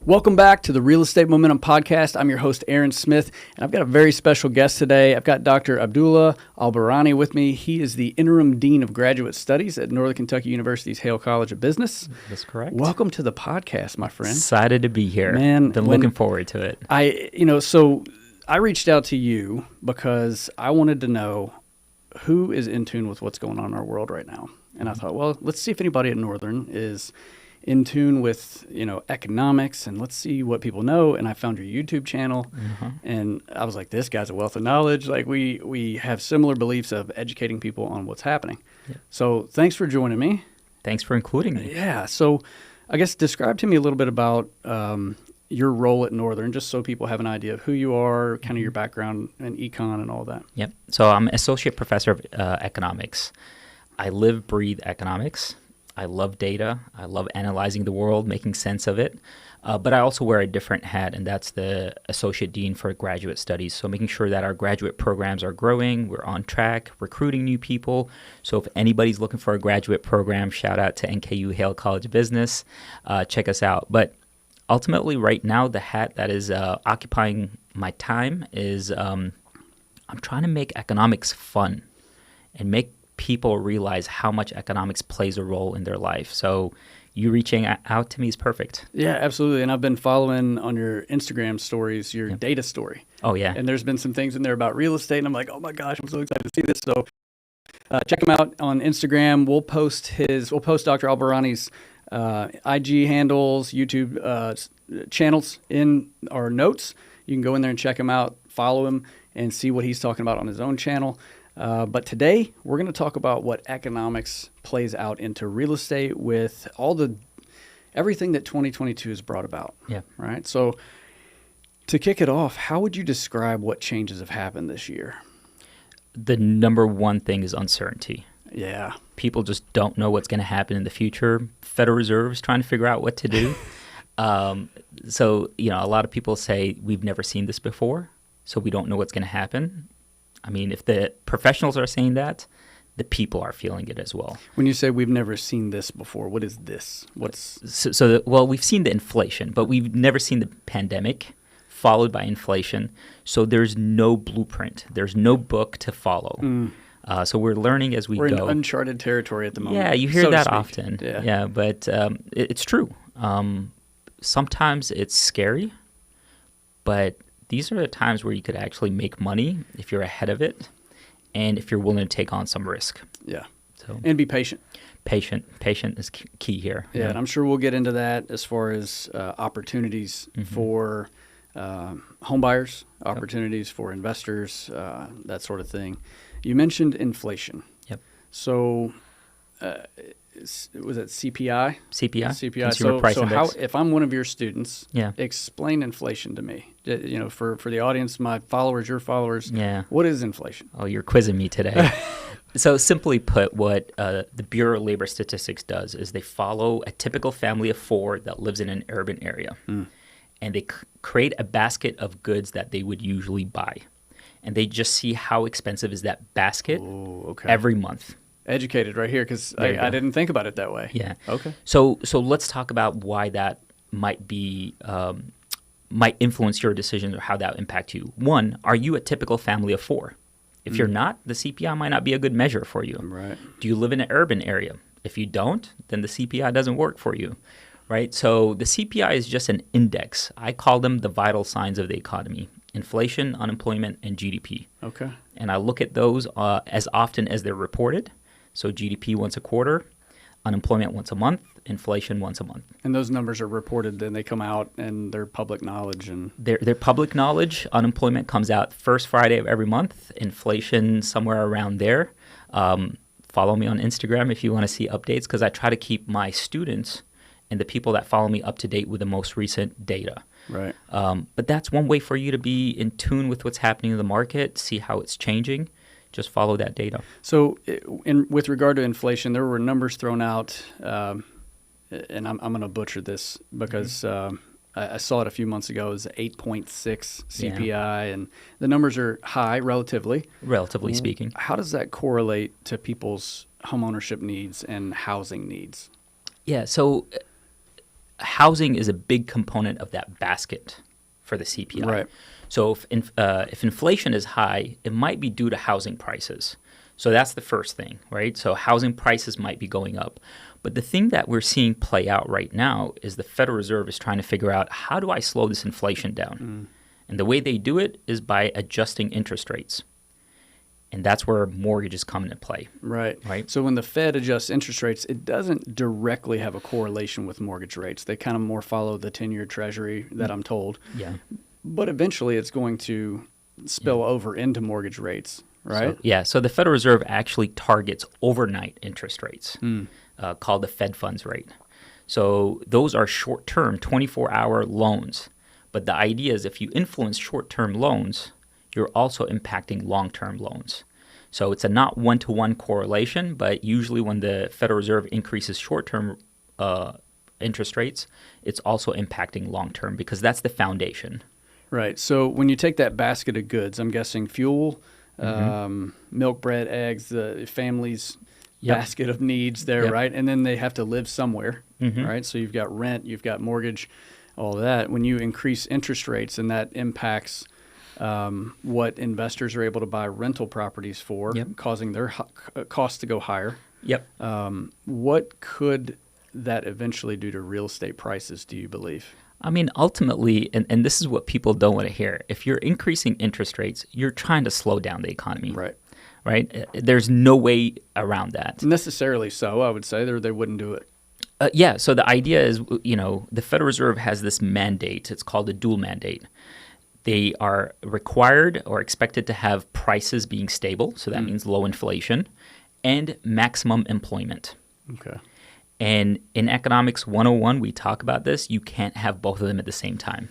Welcome back to the Real Estate Momentum Podcast. I'm your host, Aaron Smith, and I've got a very special guest today. I've got Dr. Abdullah Al Bahrani with me. He is the Interim Dean of Graduate Studies at Northern Kentucky University's Hale College of Business. That's correct. Welcome to the podcast, my friend. Excited to be here. Man, been looking forward to it. So I reached out to you because I wanted to know who is in tune with what's going on in our world right now. And I thought, well, let's see if anybody at Northern is in tune with, economics, and let's see what people know. And I found your YouTube channel, and I was like, this guy's a wealth of knowledge. Like we have similar beliefs of educating people on what's happening. Yeah. So thanks for joining me. Thanks for including me. Yeah. So I guess describe to me a little bit about your role at Northern, just so people have an idea of who you are, kind of your background in econ and all that. Yep. So I'm associate professor of economics. I live, breathe economics. I love data. I love analyzing the world, making sense of it. But I also wear a different hat, and that's the Associate Dean for Graduate Studies. So making sure that our graduate programs are growing, we're on track, recruiting new people. So if anybody's looking for a graduate program, shout out to NKU Hale College of Business. Check us out. But ultimately, right now, the hat that is occupying my time is I'm trying to make economics fun and make people realize how much economics plays a role in their life. So you reaching out to me is perfect. Yeah, absolutely. And I've been following on your Instagram stories, your data story. Oh, yeah. And there's been some things in there about real estate, and I'm like, oh my gosh, I'm so excited to see this. So check him out on Instagram. We'll post Dr. Al Bahrani's IG handles, YouTube channels in our notes. You can go in there and check him out, follow him, and see what he's talking about on his own channel. But today we're going to talk about what economics plays out into real estate with everything that 2022 has brought about. Yeah. Right. So to kick it off, how would you describe what changes have happened this year? The number one thing is uncertainty. Yeah. People just don't know what's going to happen in the future. Federal Reserve is trying to figure out what to do. So, a lot of people say we've never seen this before, so we don't know what's going to happen. I mean, if the professionals are saying that, the people are feeling it as well. When you say we've never seen this before, what is this? Well, we've seen the inflation, but we've never seen the pandemic followed by inflation. So there's no blueprint. There's no book to follow. So we're learning as we go. We're in uncharted territory at the moment. Yeah, you hear that speak. often. Yeah, but it's true. Sometimes it's scary, but these are the times where you could actually make money if you're ahead of it and if you're willing to take on some risk. Yeah. And be patient. Patient is key here. Yeah, and I'm sure we'll get into that as far as opportunities for home buyers, opportunities for investors, that sort of thing. You mentioned inflation. Yep. So was it CPI? CPI. Consumer Price Index. If I'm one of your students, explain inflation to me. For the audience, my followers, your followers. Yeah. What is inflation? Oh, you're quizzing me today. So simply put, what the Bureau of Labor Statistics does is they follow a typical family of four that lives in an urban area, and they create a basket of goods that they would usually buy, and they just see how expensive is that basket every month. Educated right here, because I didn't think about it that way. Yeah. Okay. So let's talk about why that might be might influence your decisions or how that would impact you. One, are you a typical family of four? If you're not, the CPI might not be a good measure for you. Right. Do you live in an urban area? If you don't, then the CPI doesn't work for you, right? So the CPI is just an index. I call them the vital signs of the economy: inflation, unemployment, and GDP. Okay. And I look at those as often as they're reported. So GDP once a quarter, unemployment once a month, inflation once a month. And those numbers are reported, then they come out and they're public knowledge. And they're public knowledge. Unemployment comes out first Friday of every month, inflation somewhere around there. Follow me on Instagram if you want to see updates, because I try to keep my students and the people that follow me up to date with the most recent data. Right. But that's one way for you to be in tune with what's happening in the market, see how it's changing. Just follow that data. So with regard to inflation, there were numbers thrown out, and I'm going to butcher this because I saw it a few months ago. It was 8.6 CPI, and the numbers are high relatively speaking. How does that correlate to people's homeownership needs and housing needs? Yeah, so housing is a big component of that basket for the CPI. Right. So if inflation is high, it might be due to housing prices. So that's the first thing, right? So housing prices might be going up. But the thing that we're seeing play out right now is the Federal Reserve is trying to figure out, how do I slow this inflation down? And the way they do it is by adjusting interest rates. And that's where mortgages come into play. Right. Right. So when the Fed adjusts interest rates, it doesn't directly have a correlation with mortgage rates. They kind of more follow the 10-year Treasury, that I'm told. Yeah. But eventually it's going to spill over into mortgage rates, right? So the Federal Reserve actually targets overnight interest rates, called the Fed funds rate. So those are short-term, 24-hour loans. But the idea is, if you influence short-term loans, you're also impacting long-term loans. So it's a not one-to-one correlation, but usually when the Federal Reserve increases short-term interest rates, it's also impacting long-term, because that's the foundation. Right. So when you take that basket of goods, I'm guessing fuel, milk, bread, eggs, the family's basket of needs there, right? And then they have to live somewhere, right? So you've got rent, you've got mortgage, all of that. When you increase interest rates, and that impacts what investors are able to buy rental properties for, causing their costs to go higher. What could that eventually do to real estate prices, do you believe? I mean, ultimately, and this is what people don't want to hear, if you're increasing interest rates, you're trying to slow down the economy. Right? There's no way around that. Necessarily so, I would say. They wouldn't do it. So the idea is, the Federal Reserve has this mandate. It's called a dual mandate. They are required or expected to have prices being stable, so that means low inflation, and maximum employment. Okay. And in Economics 101, we talk about this. You can't have both of them at the same time.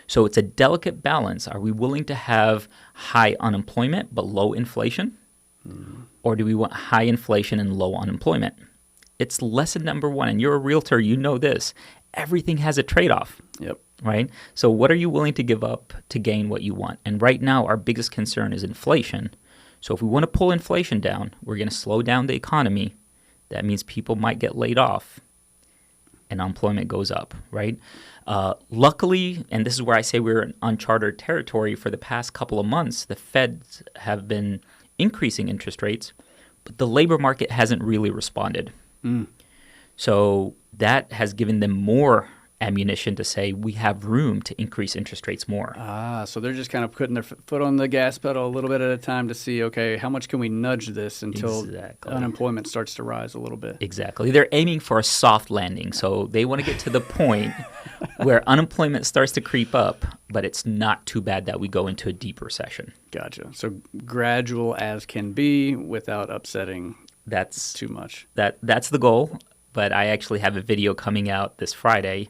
So it's a delicate balance. Are we willing to have high unemployment but low inflation? Or do we want high inflation and low unemployment? It's lesson number one. And you're a realtor, you know this. Everything has a trade-off. Right? So what are you willing to give up to gain what you want? And right now, our biggest concern is inflation. So if we want to pull inflation down, we're going to slow down the economy. That means people might get laid off and unemployment goes up, right? Luckily, and this is where I say we're in uncharted territory, for the past couple of months, the Feds have been increasing interest rates, but the labor market hasn't really responded. So that has given them more ammunition to say we have room to increase interest rates more. So they're just kind of putting their foot on the gas pedal a little bit at a time to see, okay, how much can we nudge this until unemployment starts to rise a little bit? Exactly. They're aiming for a soft landing. So they want to get to the point where unemployment starts to creep up, but it's not too bad that we go into a deep recession. Gotcha. So gradual as can be without upsetting too much. That's the goal. But I actually have a video coming out this Friday.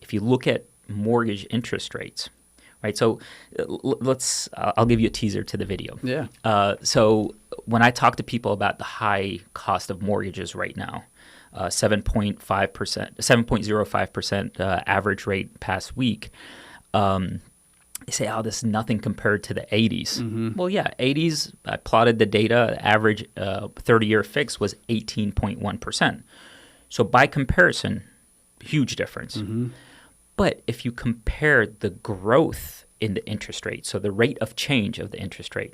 If you look at mortgage interest rates, right? So I'll give you a teaser to the video. So when I talk to people about the high cost of mortgages right now, 7.05% average rate past week, they say, oh, this is nothing compared to the 80s. Well, yeah, 80s, I plotted the data, average 30-year fix was 18.1%. So by comparison, huge difference. But if you compare the growth in the interest rate, so the rate of change of the interest rate,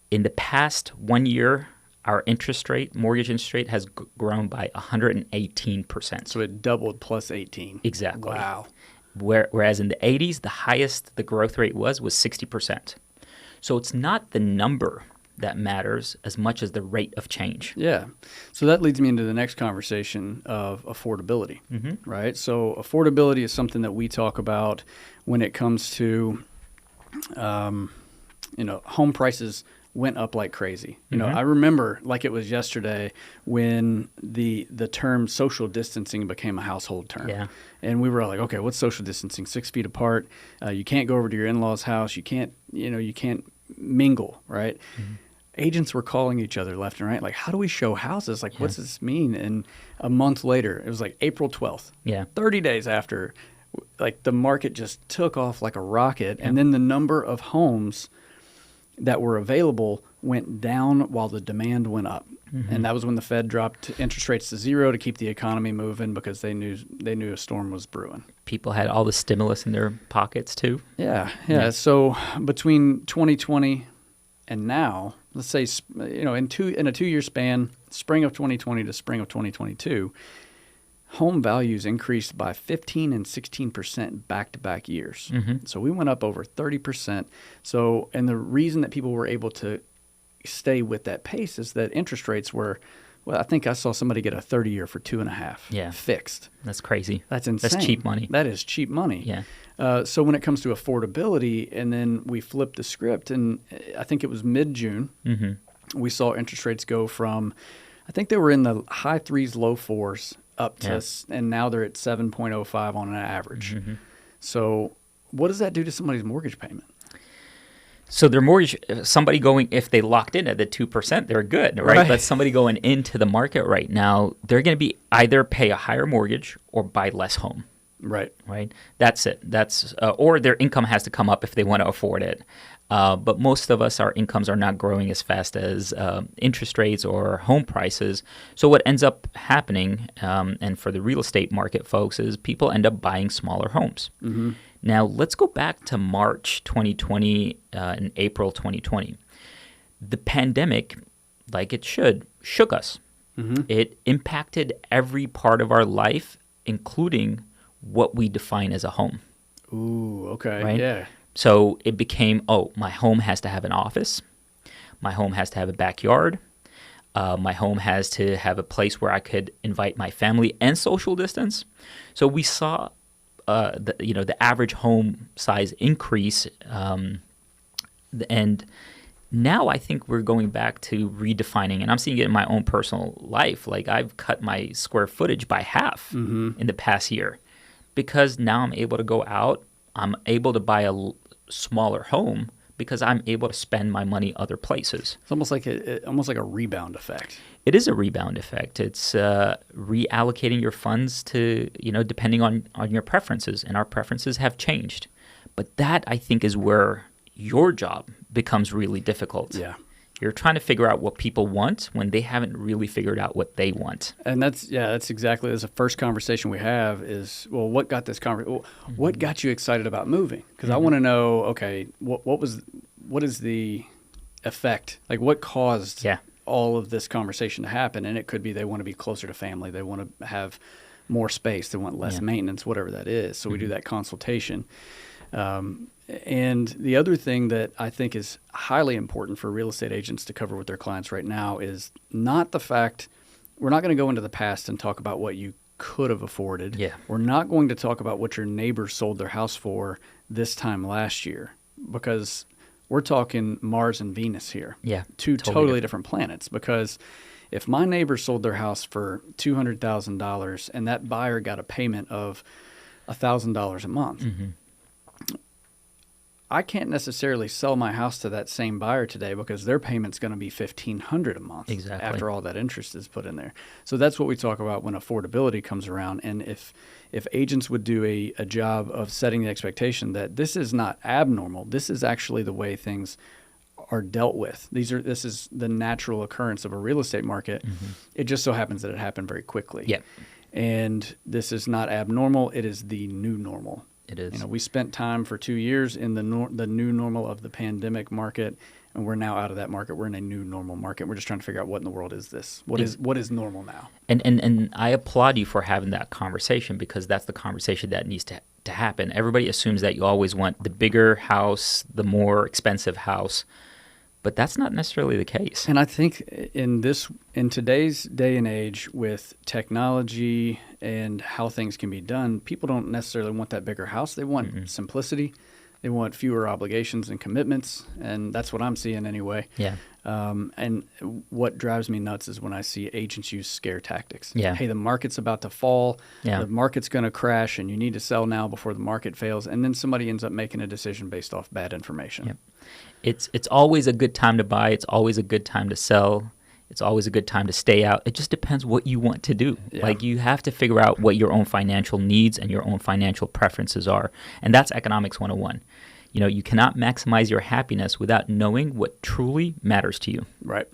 in the past 1 year, our interest rate, mortgage interest rate, has grown by 118%. So it doubled plus 18. Exactly. Wow. Whereas in the 80s, the highest the growth rate was 60%. So it's not the number that matters as much as the rate of change. Yeah. So that leads me into the next conversation of affordability, right? So affordability is something that we talk about when it comes to, home prices went up like crazy. You know, I remember like it was yesterday when the term social distancing became a household term. And we were all like, okay, what's social distancing? 6 feet apart. You can't go over to your in-laws' house. You can't mingle, right? Agents were calling each other left and right, like, how do we show houses? Like, what's this mean? And a month later, it was like April 12th, 30 days after, like the market just took off like a rocket. And then the number of homes that were available went down while the demand went up. And that was when the Fed dropped interest rates to zero to keep the economy moving because they knew a storm was brewing. People had all the stimulus in their pockets too. Yeah. So between 2020 and now, let's say in a 2-year span, spring of 2020 to spring of 2022, home values increased by 15 and 16% back-to-back years. So we went up over 30%. So, and the reason that people were able to stay with that pace is that interest rates were, well, I think I saw somebody get a 30-year for 2.5 fixed. That's crazy. That's insane. That's cheap money. That is cheap money. Yeah. So when it comes to affordability, and then we flipped the script, and I think it was mid-June, we saw interest rates go from, I think they were in the high 3s, low 4s, up to, and now they're at 7.05 on an average. So what does that do to somebody's mortgage payment? So their mortgage, somebody going, if they locked in at the 2%, they're good, right? But somebody going into the market right now, they're going to be either pay a higher mortgage or buy less home. Right. That's it. That's or their income has to come up if they want to afford it. But most of us, our incomes are not growing as fast as interest rates or home prices. So what ends up happening, and for the real estate market folks, is people end up buying smaller homes. Now, let's go back to March 2020 and April 2020. The pandemic, like it shook us. It impacted every part of our life, including what we define as a home. Ooh, okay. Right? Yeah. So it became, my home has to have an office. My home has to have a backyard. My home has to have a place where I could invite my family and social distance. So we saw the average home size increase, and now I think we're going back to redefining, and I'm seeing it in my own personal life. Like I've cut my square footage by half in the past year because now I'm able to go out. I'm able to buy a smaller home because I'm able to spend my money other places. It's almost like a rebound effect. It is a rebound effect. It's reallocating your funds to, depending on your preferences, and our preferences have changed. But that, I think, is where your job becomes really difficult. Yeah. You're trying to figure out what people want when they haven't really figured out what they want. And that's exactly, that's the first conversation we have is, well, what got this what got you excited about moving? Because I want to know, okay, what is the effect? Like what caused all of this conversation to happen? And it could be they want to be closer to family. They want to have more space. They want less maintenance, whatever that is. So we do that consultation. And the other thing that I think is highly important for real estate agents to cover with their clients right now is not the fact we're not going to go into the past and talk about what you could have afforded. Yeah. We're not going to talk about what your neighbors sold their house for this time last year because we're talking Mars and Venus here. Yeah. Two totally different planets. Because if my neighbor sold their house for $200,000 and that buyer got a payment of $1,000 a month, I can't necessarily sell my house to that same buyer today because their payment's going to be $1,500 a month after all that interest is put in there. So that's what we talk about when affordability comes around. And if agents would do a job of setting the expectation that this is not abnormal, this is actually the way things are dealt with. This is the natural occurrence of a real estate market. It just so happens that it happened very quickly. Yeah. And this is not abnormal. It is the new normal. It is. We spent time for 2 years in the new normal of the pandemic market, and we're now out of that market. We're in a new normal market. We're just trying to figure out what in the world is this? What is normal now? And I applaud you for having that conversation because that's the conversation that needs to happen. Everybody assumes that you always want the bigger house, the more expensive house, but that's not necessarily the case. And I think in today's day and age with technology and how things can be done, people don't necessarily want that bigger house. They want simplicity. They want fewer obligations and commitments, and that's what I'm seeing anyway. Yeah. And what drives me nuts is when I see agents use scare tactics. Yeah. Hey, the market's about to fall. Yeah. The market's going to crash, and you need to sell now before the market fails. And then somebody ends up making a decision based off bad information. Yeah. It's always a good time to buy. It's always a good time to sell. It's always a good time to stay out. It just depends what you want to do. Yeah. Like you have to figure out what your own financial needs and your own financial preferences are. And that's economics 101. You cannot maximize your happiness without knowing what truly matters to you. Right.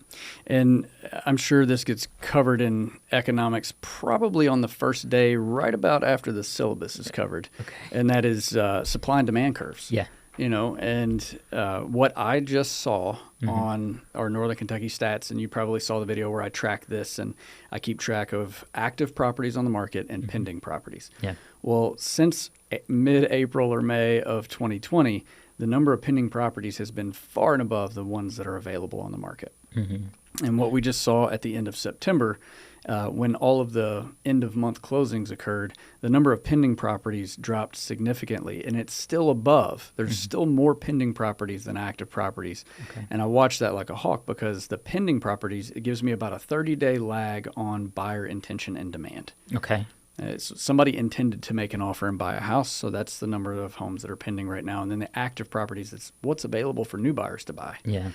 And I'm sure this gets covered in economics probably on the first day, right about after the syllabus is covered. Okay. And that is supply and demand curves. Yeah. And what I just saw on our Northern Kentucky stats, and you probably saw the video where I track this, and I keep track of active properties on the market and pending properties. Yeah. Well, since mid-April or May of 2020, the number of pending properties has been far and above the ones that are available on the market. And what we just saw at the end of September, when all of the end-of-month closings occurred, the number of pending properties dropped significantly, and it's still above. There's still more pending properties than active properties. Okay. And I watch that like a hawk because the pending properties, it gives me about a 30-day lag on buyer intention and demand. Okay. Somebody intended to make an offer and buy a house, so that's the number of homes that are pending right now. And then the active properties, it's what's available for new buyers to buy. Yeah.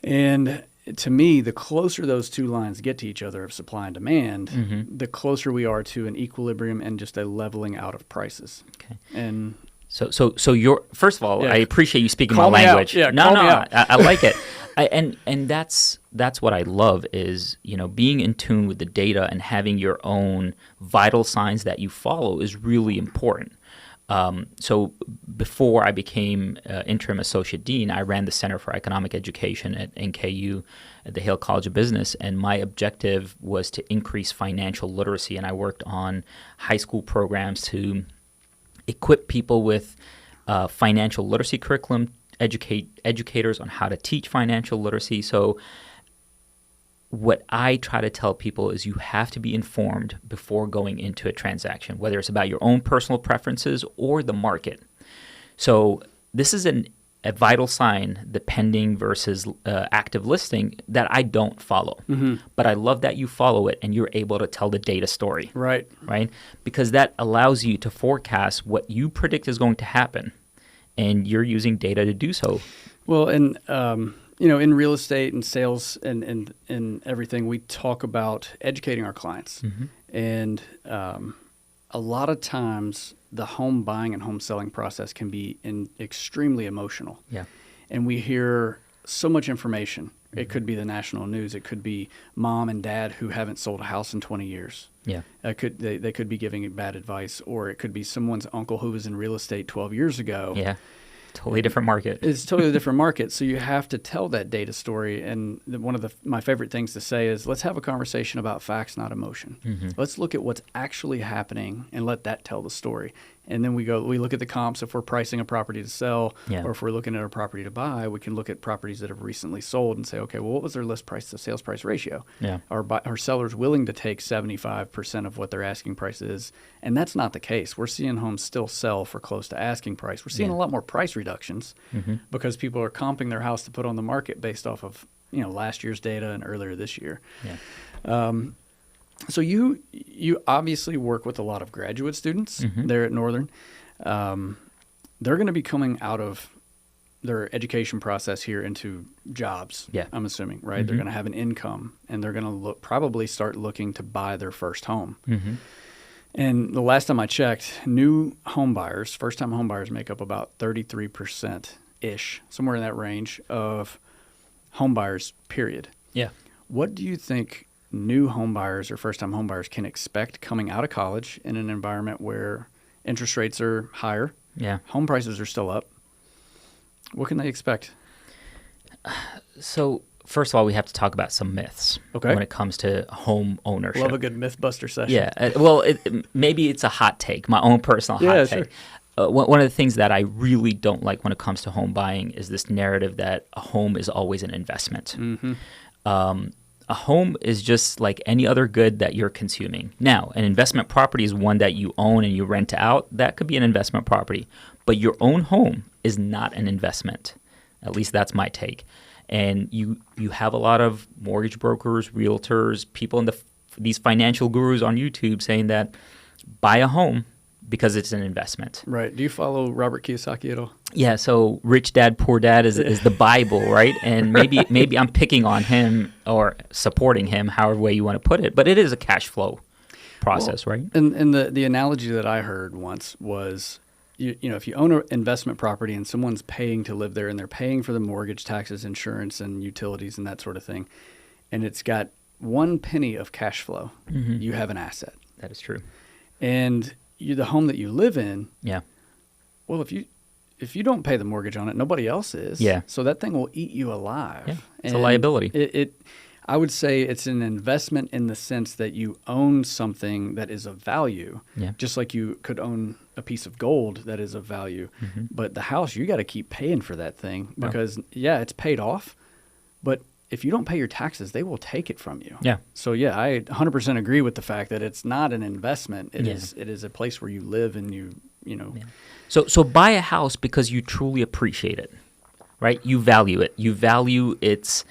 And to me, the closer those two lines get to each other of supply and demand, the closer we are to an equilibrium and just a leveling out of prices. Okay. And So you're, first of all, Yeah. I appreciate you speaking my Call me out. language. Yeah, no, call no, me out. I like it. And that's what I love is, being in tune with the data and having your own vital signs that you follow is really important. So before I became interim associate dean, I ran the Center for Economic Education at NKU at the Hale College of Business, and my objective was to increase financial literacy. And I worked on high school programs to equip people with financial literacy curriculum, educate educators on how to teach financial literacy. So what I try to tell people is you have to be informed before going into a transaction, whether it's about your own personal preferences or the market. So this is a vital sign, the pending versus active listing, that I don't follow. But I love that you follow it and you're able to tell the data story. right. Because that allows you to forecast what you predict is going to happen, and you're using data to do so. Well, and in real estate and sales and everything, we talk about educating our clients. And a lot of times the home buying and home selling process can be extremely emotional. Yeah. And we hear so much information. It could be the national news. It could be mom and dad who haven't sold a house in 20 years. Yeah. They could be giving bad advice, or it could be someone's uncle who was in real estate 12 years ago. Yeah. Totally different market. It's totally different market. So you have to tell that data story. And one of my favorite things to say is, let's have a conversation about facts, not emotion. Let's look at what's actually happening and let that tell the story. And then we look at the comps. If we're pricing a property to sell, or if we're looking at a property to buy, we can look at properties that have recently sold and say, okay, well, what was their list price to sales price ratio? Yeah. Are sellers willing to take 75% of what their asking price is? And that's not the case. We're seeing homes still sell for close to asking price. We're seeing a lot more price reductions because people are comping their house to put on the market based off of last year's data and earlier this year. Yeah. So you obviously work with a lot of graduate students there at Northern. They're going to be coming out of their education process here into jobs. Yeah. I'm assuming, right? They're going to have an income, and they're going to probably start looking to buy their first home. And the last time I checked, new home buyers, first-time home buyers, make up about 33%-ish, somewhere in that range of home buyers, period. Yeah. What do you think new home buyers or first-time home buyers can expect coming out of college in an environment where interest rates are higher, home prices are still up? What can they expect? So first of all, we have to talk about some myths when it comes to home ownership. Love a good Mythbuster session. Yeah. Well, maybe it's a hot take, my own personal hot take. Sure. One of the things that I really don't like when it comes to home buying is this narrative that a home is always an investment. A home is just like any other good that you're consuming. Now, an investment property is one that you own and you rent out. That could be an investment property. But your own home is not an investment. At least that's my take. And you have a lot of mortgage brokers, realtors, people in these financial gurus on YouTube saying that buy a home because it's an investment. Right. Do you follow Robert Kiyosaki at all? Yeah. So Rich Dad, Poor Dad is the Bible, right? And maybe I'm picking on him or supporting him, however way you want to put it. But it is a cash flow process, right? And the analogy that I heard once was if you own an investment property and someone's paying to live there and they're paying for the mortgage, taxes, insurance, and utilities and that sort of thing, and it's got 1 penny of cash flow, you have an asset. That is true. And the home that you live in, Yeah. well, if you don't pay the mortgage on it, nobody else is. Yeah. So that thing will eat you alive. Yeah. It's And a liability. I would say it's an investment in the sense that you own something that is of value, Yeah. just like you could own a piece of gold that is of value. But the house, you got to keep paying for that thing because, it's paid off. But if you don't pay your taxes, they will take it from you. Yeah. So, I 100% agree with the fact that it's not an investment. It Yeah. is a place where you live and you know. Yeah. So buy a house because you truly appreciate it, right? You value it. You value its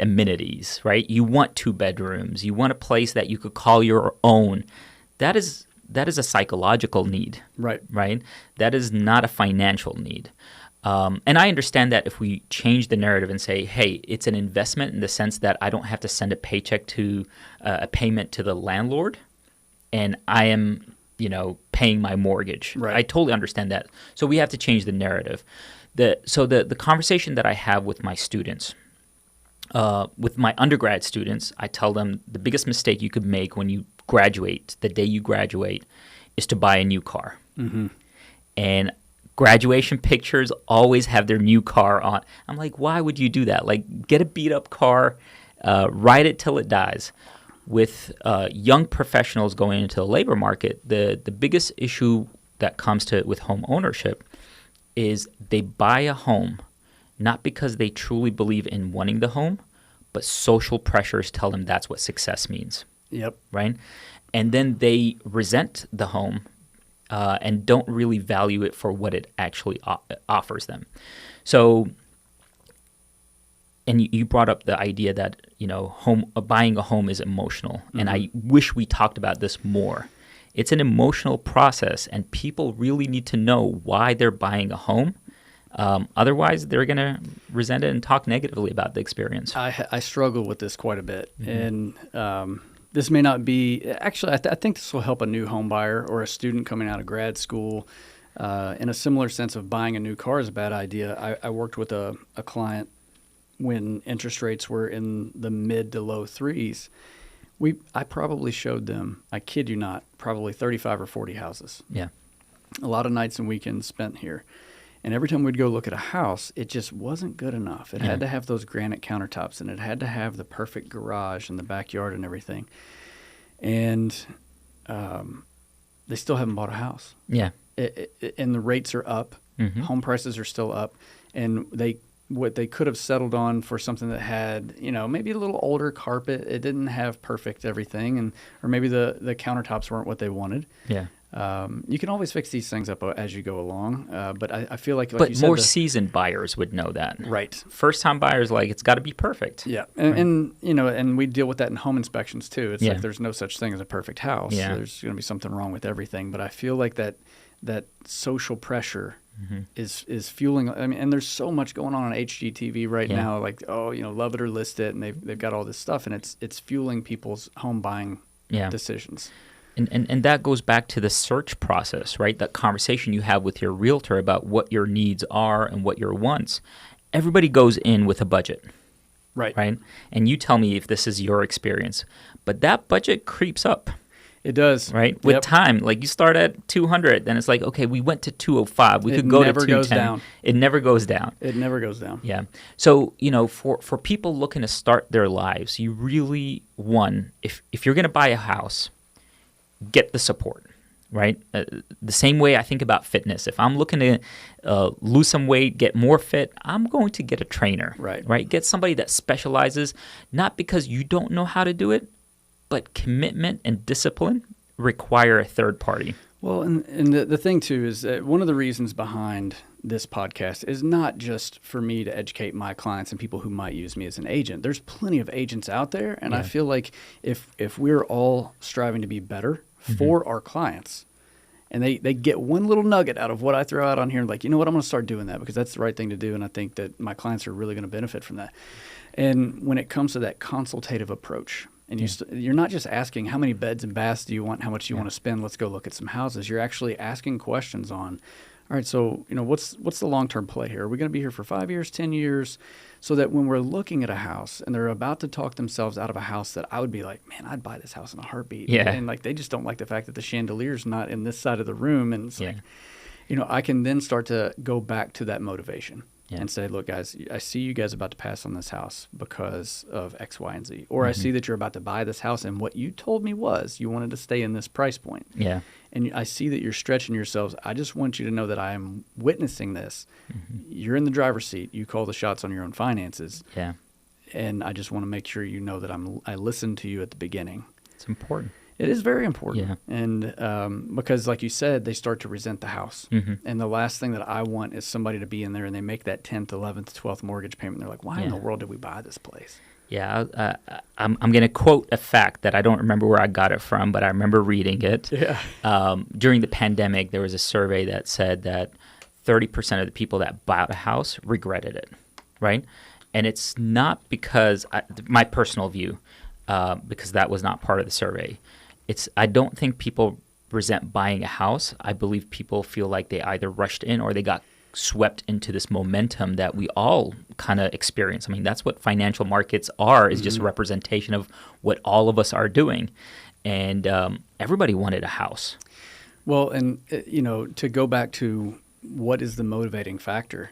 amenities, right? You want 2 bedrooms. You want a place that you could call your own. That is a psychological need, Right. right? That is not a financial need. And I understand that if we change the narrative and say, hey, it's an investment in the sense that I don't have to send a paycheck to a payment to the landlord, and I am, paying my mortgage. Right. I totally understand that. So we have to change the narrative. The conversation that I have with my students, with my undergrad students, I tell them the biggest mistake you could make when you graduate, the day you graduate, is to buy a new car. And graduation pictures always have their new car on. I'm like, why would you do that? Like, get a beat up car, ride it till it dies. With young professionals going into the labor market, the biggest issue that comes to with home ownership is they buy a home not because they truly believe in wanting the home, but social pressures tell them that's what success means. Yep. Right? And then they resent the home and don't really value it for what it actually offers them. So, and you brought up the idea that, buying a home is emotional. And I wish we talked about this more. It's an emotional process, and people really need to know why they're buying a home. Otherwise, they're going to resent it and talk negatively about the experience. I struggle with this quite a bit. And this may not be – actually, I think this will help a new home buyer or a student coming out of grad school. In a similar sense of buying a new car is a bad idea. I worked with a client when interest rates were in the mid to low 3s. I probably showed them, I kid you not, probably 35 or 40 houses. Yeah. A lot of nights and weekends spent here. And every time we'd go look at a house, it just wasn't good enough. It had to have those granite countertops, and it had to have the perfect garage and the backyard and everything. And they still haven't bought a house. Yeah. And the rates are up. Home prices are still up. And what they could have settled on for something that had, maybe a little older carpet. It didn't have perfect everything, or maybe the countertops weren't what they wanted. Yeah. You can always fix these things up as you go along, but I feel like but you said, more seasoned buyers would know that. Right. First-time buyers, it's got to be perfect. Yeah, and we deal with that in home inspections too. It's like there's no such thing as a perfect house. Yeah. There's going to be something wrong with everything, but I feel like that social pressure is fueling. I mean, and there's so much going on HGTV right now. Like, love it or list it, and they've got all this stuff, and it's fueling people's home buying decisions. And that goes back to the search process, right? That conversation you have with your realtor about what your needs are and what your wants. Everybody goes in with a budget, right? And you tell me if this is your experience. But that budget creeps up. It does. Right? With time. Like, you start at 200, then it's like, okay, we went to 205. We could go to 210. Goes down. It never goes down. It never goes down. Yeah. So, for people looking to start their lives, you really, if you're going to buy a house, get the support, right? The same way I think about fitness. If I'm looking to lose some weight, get more fit, I'm going to get a trainer, right? Get somebody that specializes, not because you don't know how to do it, but commitment and discipline require a third party. Well, and the thing, too, is that one of the reasons behind this podcast is not just for me to educate my clients and people who might use me as an agent. There's plenty of agents out there, and I feel like if we're all striving to be better for our clients, and they get one little nugget out of what I throw out on here, and like, I'm going to start doing that because that's the right thing to do, and I think that my clients are really going to benefit from that. And when it comes to that consultative approach, And you're not just asking how many beds and baths do you want, how much do you want to spend, let's go look at some houses. You're actually asking questions on, all right, so what's the long-term play here? Are we going to be here for 5 years, 10 years? So that when we're looking at a house and they're about to talk themselves out of a house that I would be like, man, I'd buy this house in a heartbeat. Yeah. And like they just don't like the fact that the chandelier's not in this side of the room. And it's like, I can then start to go back to that motivation and say, look, guys, I see you guys about to pass on this house because of X, Y, and Z. Or I see that you're about to buy this house and what you told me was you wanted to stay in this price point. Yeah. And I see that you're stretching yourselves. I just want you to know that I am witnessing this. You're in the driver's seat. You call the shots on your own finances. Yeah. And I just want to make sure you know that I listened to you at the beginning. It's important. It is very important. Yeah. And because like you said, they start to resent the house. And the last thing that I want is somebody to be in there and they make that 10th, 11th, 12th mortgage payment. They're like, why in the world did we buy this place? Yeah, I'm going to quote a fact that I don't remember where I got it from, but I remember reading it. Yeah. During the pandemic, there was a survey that said that 30% of the people that bought a house regretted it, right? And it's not because, my personal view, because that was not part of the survey. I don't think people resent buying a house. I believe people feel like they either rushed in or they got swept into this momentum that we all kind of experience. I mean, that's what financial markets are, is just a representation of what all of us are doing. And everybody wanted a house. Well, and, to go back to what is the motivating factor,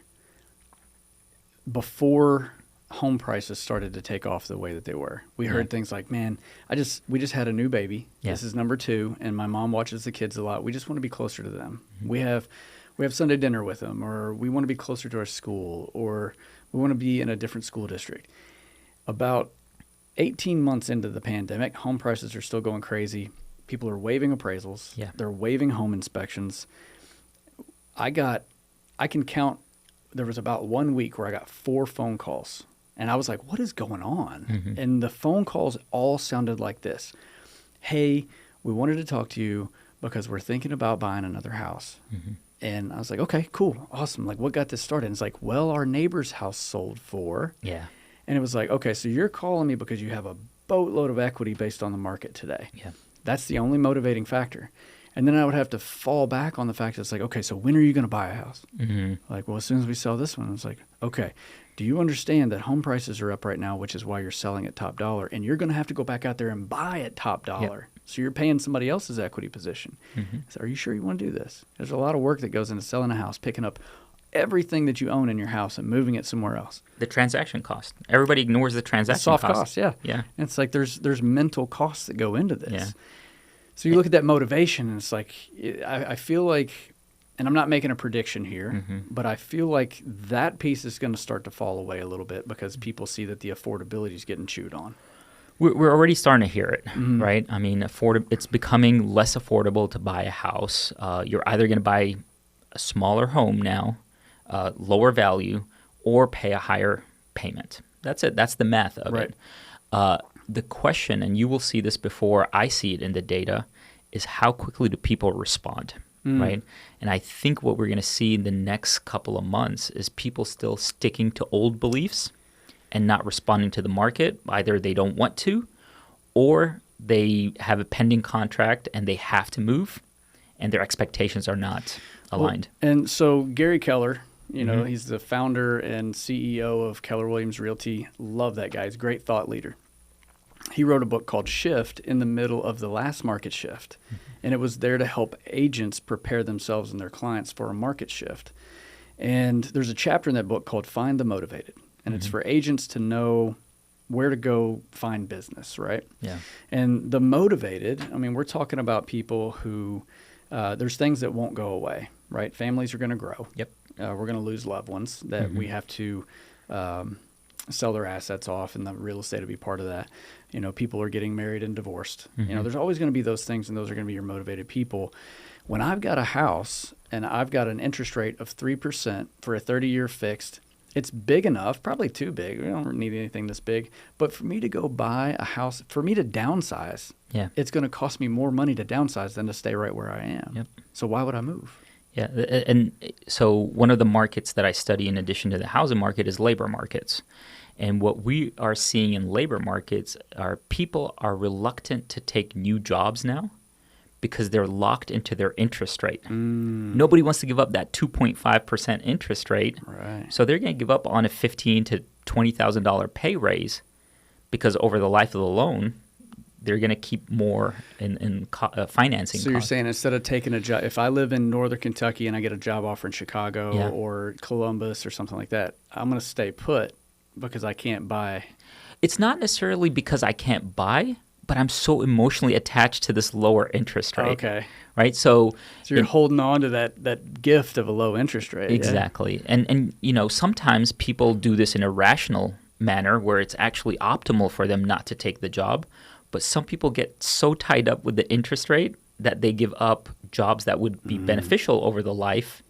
before home prices started to take off the way that they were, we heard things like, man, we just had a new baby. Yeah. This is number 2. And my mom watches the kids a lot. We just want to be closer to them. We have Sunday dinner with them, or we want to be closer to our school, or we want to be in a different school district. About 18 months into the pandemic, home prices are still going crazy. People are waiving appraisals. Yeah. They're waiving home inspections. I can count, there was about 1 week where I got 4 phone calls. And I was like, what is going on? And the phone calls all sounded like this. Hey, we wanted to talk to you because we're thinking about buying another house. And I was like, okay, cool, awesome. Like, what got this started? And it's like, well, our neighbor's house sold for. Yeah. And it was like, okay, so you're calling me because you have a boatload of equity based on the market today. Yeah. That's the only motivating factor. And then I would have to fall back on the fact that it's like, okay, so when are you going to buy a house? Like, well, as soon as we sell this one. It's like, okay, do you understand that home prices are up right now, which is why you're selling at top dollar, and you're going to have to go back out there and buy at top dollar. So you're paying somebody else's equity position. So are you sure you want to do this? There's a lot of work that goes into selling a house, picking up everything that you own in your house and moving it somewhere else. The transaction cost. Everybody ignores the transaction Soft cost. costs, yeah. Yeah. And it's like there's mental costs that go into this. Yeah. So you look at that motivation, and it's like, I feel like, and I'm not making a prediction here, but I feel like that piece is going to start to fall away a little bit because people see that the affordability is getting chewed on. We're already starting to hear it, right? I mean, it's becoming less affordable to buy a house. You're either going to buy a smaller home now, lower value, or pay a higher payment. That's it. That's the math of it. The question, and you will see this before I see it in the data, is how quickly do people respond, right? And I think what we're going to see in the next couple of months is people still sticking to old beliefs and not responding to the market. Either they don't want to, or they have a pending contract and they have to move, and their expectations are not aligned. Well, and so Gary Keller, he's the founder and CEO of Keller Williams Realty. Love that guy. He's a great thought leader. He wrote a book called Shift in the middle of the last market shift. And it was there to help agents prepare themselves and their clients for a market shift. And there's a chapter in that book called Find the Motivated. And it's for agents to know where to go find business, right? Yeah. And the motivated, I mean, we're talking about people who, there's things that won't go away, right? Families are going to grow. Yep. We're going to lose loved ones that we have to sell their assets off, and the real estate will be part of that. People are getting married and divorced. There's always going to be those things, and those are going to be your motivated people. When I've got a house and I've got an interest rate of 3% for a 30-year fixed, it's big enough, probably too big. We don't need anything this big. But for me to go buy a house, for me to downsize, it's going to cost me more money to downsize than to stay right where I am. Yep. So why would I move? Yeah, and so one of the markets that I study in addition to the housing market is labor markets. And what we are seeing in labor markets are people are reluctant to take new jobs now because they're locked into their interest rate. Nobody wants to give up that 2.5% interest rate. Right. So they're going to give up on a $15,000 to $20,000 pay raise because over the life of the loan, they're going to keep more in financing. So you're saying instead of taking a job, if I live in Northern Kentucky and I get a job offer in Chicago or Columbus or something like that, I'm going to stay put because I can't buy. It's not necessarily because I can't buy, but I'm so emotionally attached to this lower interest rate. Okay. Right? So you're holding on to that gift of a low interest rate. Exactly. Yeah? And you know, sometimes people do this in a rational manner where it's actually optimal for them not to take the job. But some people get so tied up with the interest rate that they give up jobs that would be beneficial over the life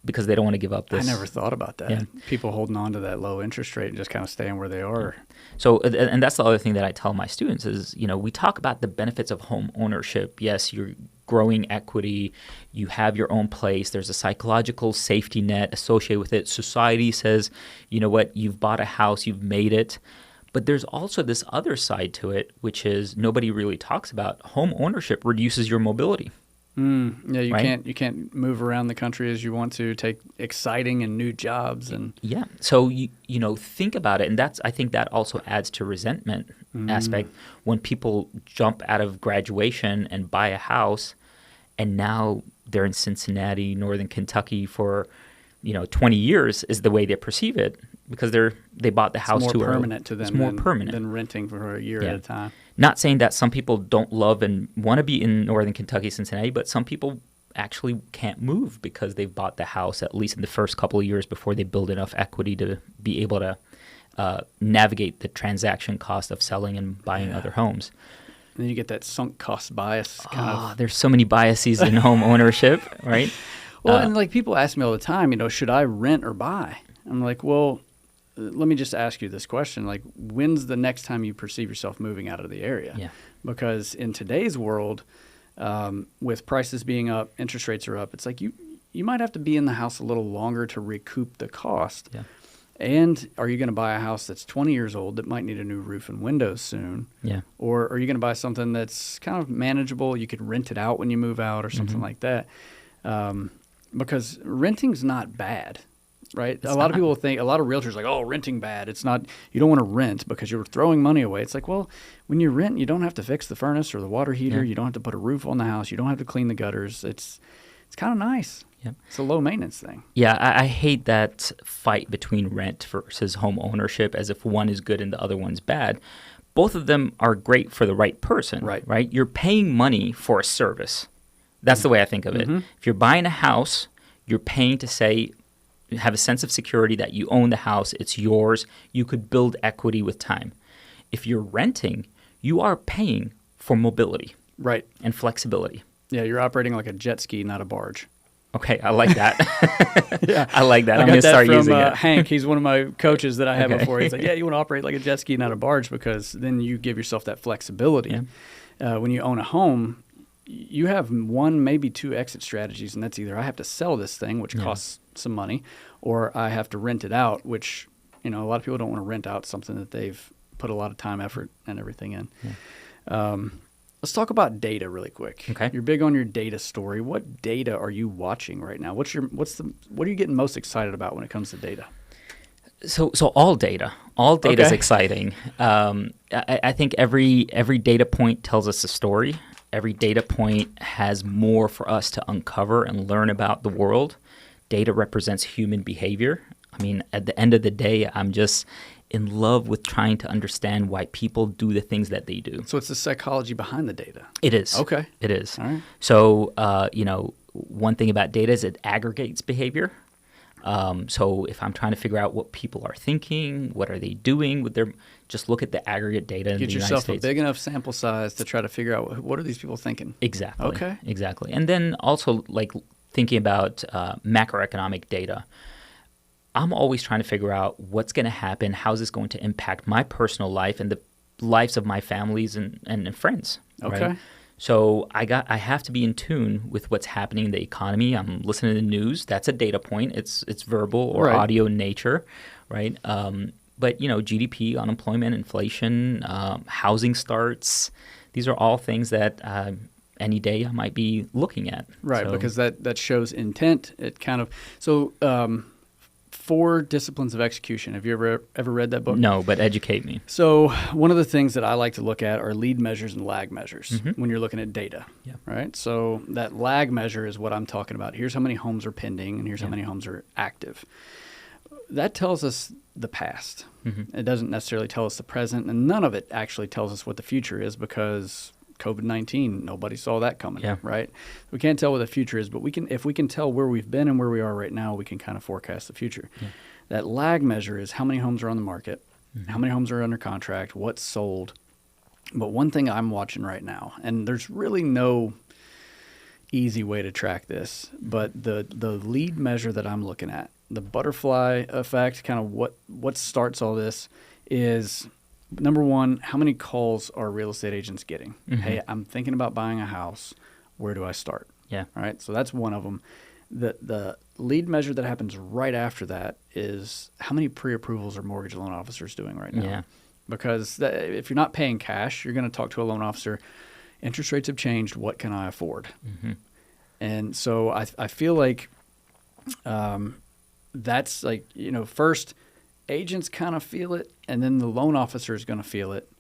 because they don't want to give up this. I never thought about that. Yeah. People holding on to that low interest rate and just kind of staying where they are. So, and that's the other thing that I tell my students is, you know, we talk about the benefits of home ownership. Yes, you're growing equity. You have your own place. There's a psychological safety net associated with it. Society says, you know what, you've bought a house, you've made it. But there's also this other side to it, which is nobody really talks about. Home ownership reduces your mobility. Yeah, right? You can't move around the country as you want to, take exciting and new jobs and yeah. So you know, think about it, and I think that also adds to resentment aspect when people jump out of graduation and buy a house, and now they're in Cincinnati, Northern Kentucky for 20 years is the way they perceive it. Because they bought the house too early. It's more permanent to them. It's more permanent than renting for a year at a time. Not saying that some people don't love and want to be in Northern Kentucky, Cincinnati, but some people actually can't move because they've bought the house at least in the first couple of years before they build enough equity to be able to navigate the transaction cost of selling and buying other homes. And then you get that sunk cost bias kind of. There's so many biases in home ownership, right? Well, and like people ask me all the time, should I rent or buy? I'm like, well, let me just ask you this question. Like, when's the next time you perceive yourself moving out of the area? Yeah. Because in today's world, with prices being up, interest rates are up, it's like you might have to be in the house a little longer to recoup the cost. Yeah. And are you going to buy a house that's 20 years old that might need a new roof and windows soon? Yeah. Or are you going to buy something that's kind of manageable? You could rent it out when you move out or something like that. Because renting's not bad. Right. A lot of people think, a lot of realtors are like, oh, renting bad. It's not, you don't want to rent because you're throwing money away. It's like, well, when you rent, you don't have to fix the furnace or the water heater. Yeah. You don't have to put a roof on the house. You don't have to clean the gutters. It's kind of nice. Yeah. It's a low maintenance thing. Yeah. I hate that fight between rent versus home ownership as if one is good and the other one's bad. Both of them are great for the right person. Right. You're paying money for a service. That's the way I think of it. If you're buying a house, you're paying to say, have a sense of security that you own the house, it's yours, you could build equity with time. If you're renting, you are paying for mobility. Right. And flexibility. Yeah, you're operating like a jet ski, not a barge. Okay, I like that. Yeah. I like that. I'm going to start from, using it. Hank, he's one of my coaches that I had before. He's like, yeah, you want to operate like a jet ski, not a barge, because then you give yourself that flexibility. Yeah. When you own a home, you have one, maybe two exit strategies, and that's either I have to sell this thing, which costs some money, or I have to rent it out, which, a lot of people don't want to rent out something that they've put a lot of time, effort, and everything in. Yeah. Let's talk about data really quick. Okay. You're big on your data story. What data are you watching right now? What are you getting most excited about when it comes to data? So all data is exciting. I think every data point tells us a story. Every data point has more for us to uncover and learn about the world. Data represents human behavior. I mean, at the end of the day, I'm just in love with trying to understand why people do the things that they do. So it's the psychology behind the data. It is. Okay. It is. All right. So, one thing about data is it aggregates behavior. So if I'm trying to figure out what people are thinking, what are they doing with their, just look at the aggregate data in the United States. Get yourself a big enough sample size to try to figure out what are these people thinking. Exactly. Okay. Exactly. And then also like thinking about macroeconomic data. I'm always trying to figure out what's going to happen, how's this going to impact my personal life and the lives of my families and friends. Okay. Right? So I have to be in tune with what's happening in the economy. I'm listening to the news. That's a data point. It's verbal or audio in nature, right? But, GDP, unemployment, inflation, housing starts, these are all things that any day I might be looking at. Right, So, because that shows intent. It kind of Four Disciplines of Execution. Have you ever read that book? no, but educate me. So one of the things that I like to look at are lead measures and lag measures Mm-hmm. when you're looking at data. Yeah. Right. So that lag measure is what I'm talking about. Here's how many homes are pending, and here's how many homes are active. That tells us the past. Mm-hmm. It doesn't necessarily tell us the present, and none of it actually tells us what the future is because COVID-19, nobody saw that coming, Yeah. right? We can't tell what the future is, but if we can tell where we've been and where we are right now, we can kind of forecast the future. Yeah. That lag measure is how many homes are on the market, Mm-hmm. how many homes are under contract, what's sold. But one thing I'm watching right now, and there's really no easy way to track this, but the lead measure that I'm looking at, the butterfly effect, kind of what starts all this is, number one, how many calls are real estate agents getting? Mm-hmm. Hey, I'm thinking about buying a house. Where do I start? Yeah. All right. So that's one of them. The lead measure that happens right after that is how many pre-approvals are mortgage loan officers doing right now? Yeah. Because if you're not paying cash, you're going to talk to a loan officer. Interest rates have changed. What can I afford? Mm-hmm. And so I feel like that's like, first agents kind of feel it, and then the loan officer is going to feel it.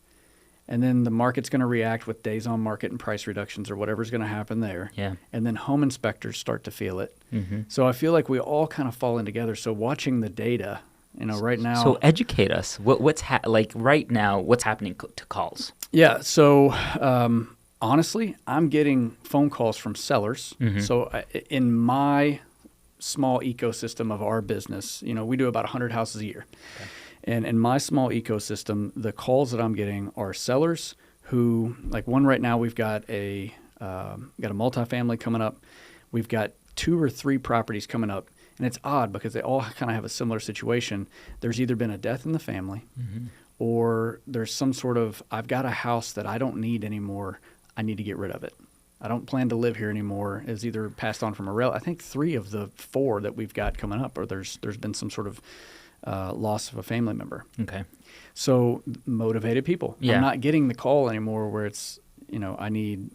And then the market's going to react with days on market and price reductions or whatever's going to happen there. Yeah. And then home inspectors start to feel it. Mm-hmm. So I feel like we all kind of fall in together. So watching the data, right now. So educate us. What's right now? What's happening to calls? Yeah. So honestly, I'm getting phone calls from sellers. Mm-hmm. So in my small ecosystem of our business, we do about 100 houses a year. Okay. And in my small ecosystem, the calls that I'm getting are sellers who, like one right now, we've got a multifamily coming up. We've got 2 or 3 properties coming up. And it's odd because they all kind of have a similar situation. There's either been a death in the family, Mm-hmm. or there's some sort of, I've got a house that I don't need anymore. I need to get rid of it. I don't plan to live here anymore. It's either passed on from a relative. I think 3 of the 4 that we've got coming up, or there's been some sort of loss of a family member. Okay. So motivated people. Yeah. I'm not getting the call anymore where it's, I need,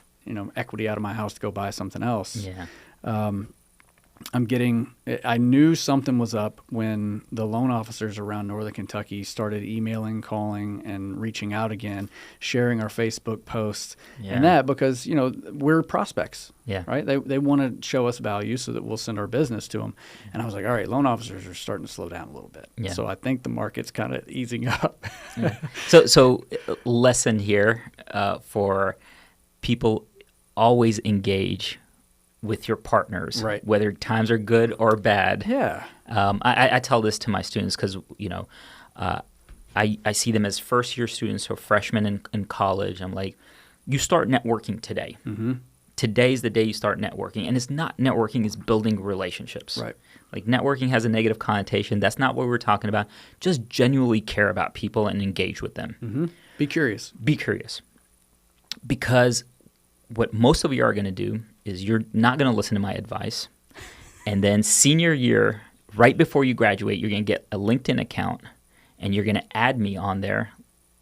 equity out of my house to go buy something else. Yeah. I knew something was up when the loan officers around Northern Kentucky started emailing, calling, and reaching out again, sharing our Facebook posts, Yeah. and that because, we're prospects, Yeah. right? They want to show us value so that we'll send our business to them. And I was like, all right, loan officers are starting to slow down a little bit. Yeah. So I think the market's kind of easing up. Yeah. So lesson here for people: always engage with your partners, Right. whether times are good or bad. Yeah. I tell this to my students because I see them as first year students or freshmen in college. I'm like, you start networking today. Mm-hmm. Today's the day you start networking, and it's not networking; it's building relationships. Right. Like networking has a negative connotation. That's not what we're talking about. Just genuinely care about people and engage with them. Mm-hmm. Be curious. Be curious, because what most of you are going to do is you're not going to listen to my advice. And then senior year, right before you graduate, you're going to get a LinkedIn account and you're going to add me on there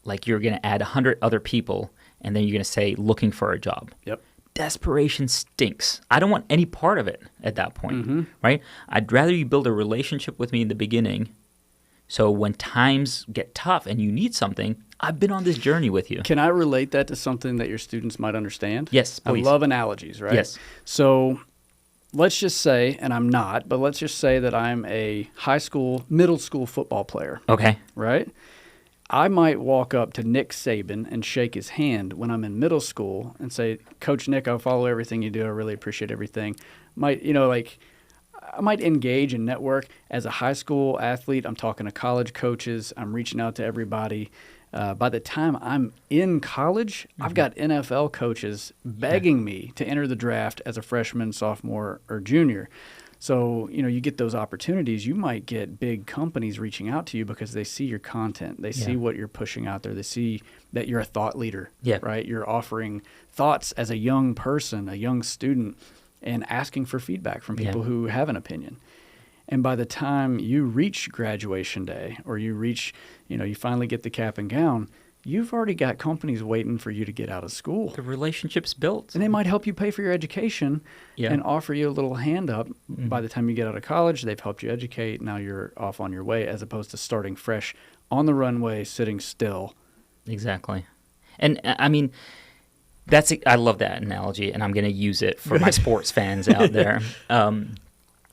like you're going to add 100 other people, and then you're going to say, looking for a job. Yep. Desperation stinks. I don't want any part of it at that point, Mm-hmm. right? I'd rather you build a relationship with me in the beginning, so when times get tough and you need something, I've been on this journey with you. Can I relate that to something that your students might understand? Yes, please. I love analogies, right? Yes. So let's just say, and I'm not, but let's just say that I'm a middle school football player, Okay. right? I might walk up to Nick Saban and shake his hand when I'm in middle school and say, Coach Nick, I follow everything you do. I really appreciate everything. I might engage and network. As a high school athlete, I'm talking to college coaches. I'm reaching out to everybody. By the time I'm in college, I've got NFL coaches begging me to enter the draft as a freshman, sophomore, or junior. So, you get those opportunities. You might get big companies reaching out to you because they see your content. They see what you're pushing out there. They see that you're a thought leader, right? You're offering thoughts as a young person, a young student, and asking for feedback from people who have an opinion. And by the time you reach graduation day or you reach, you finally get the cap and gown, you've already got companies waiting for you to get out of school. The relationship's built. And they might help you pay for your education and offer you a little hand up. By the time you get out of college, they've helped you educate. Now you're off on your way, as opposed to starting fresh on the runway, sitting still. Exactly. And I mean, I love that analogy, and I'm going to use it for my sports fans out there.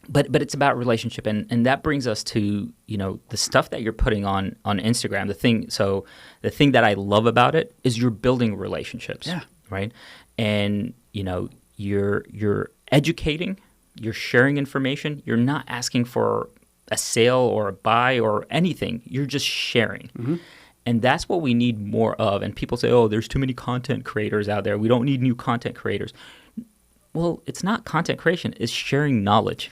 But it's about relationship, and that brings us to the stuff that you're putting on Instagram. The thing that I love about it is you're building relationships, right? And you're educating, you're sharing information. You're not asking for a sale or a buy or anything. You're just sharing. Mm-hmm. And that's what we need more of. And people say, oh, there's too many content creators out there. We don't need new content creators. Well, it's not content creation. It's sharing knowledge.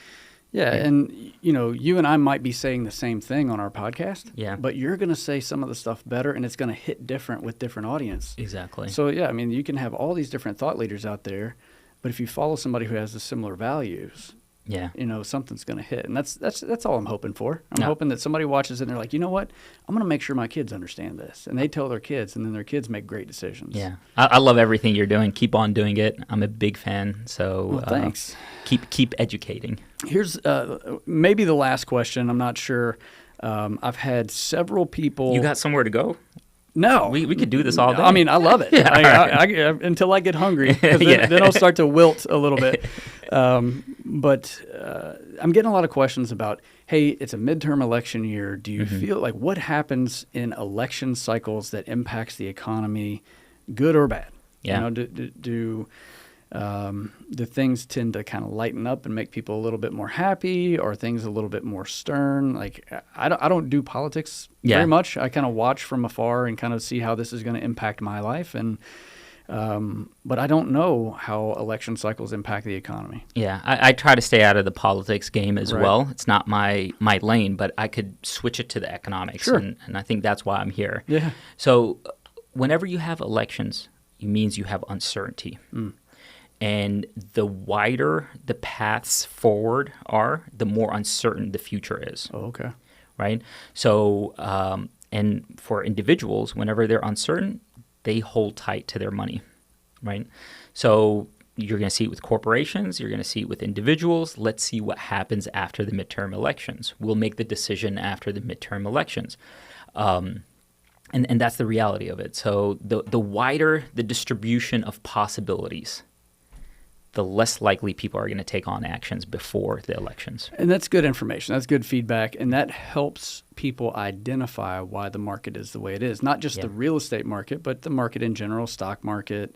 Yeah, and you and I might be saying the same thing on our podcast. Yeah. But you're going to say some of the stuff better, and it's going to hit different with different audience. Exactly. So yeah, I mean, you can have all these different thought leaders out there, but if you follow somebody who has the similar values, something's going to hit. And that's all I'm hoping for. I'm hoping that somebody watches it and they're like, you know what? I'm going to make sure my kids understand this. And they tell their kids, and then their kids make great decisions. Yeah. I love everything you're doing. Keep on doing it. I'm a big fan. So thanks. Keep educating. Here's maybe the last question. I'm not sure. I've had several people. You got somewhere to go? No. We could do this all day. I mean, I love it. I until I get hungry. Then I'll start to wilt a little bit. But I'm getting a lot of questions about, hey, it's a midterm election year. Do you feel like what happens in election cycles that impacts the economy, good or bad? Yeah. Do things tend to kind of lighten up and make people a little bit more happy, or things a little bit more stern? Like I don't do politics very much. I kind of watch from afar and kind of see how this is going to impact my life, and but I don't know how election cycles impact the economy. Yeah, I try to stay out of the politics game as well. It's not my lane, but I could switch it to the economics, and I think that's why I'm here. Yeah. So whenever you have elections, it means you have uncertainty. And the wider the paths forward are, the more uncertain the future is. Oh, okay. Right? So, and for individuals, whenever they're uncertain, they hold tight to their money, right? So you're going to see it with corporations. You're going to see it with individuals. Let's see what happens after the midterm elections. We'll make the decision after the midterm elections. And that's the reality of it. So the wider the distribution of possibilities, the less likely people are going to take on actions before the elections. And that's good information. That's good feedback. And that helps people identify why the market is the way it is. Not just the real estate market, but the market in general, stock market,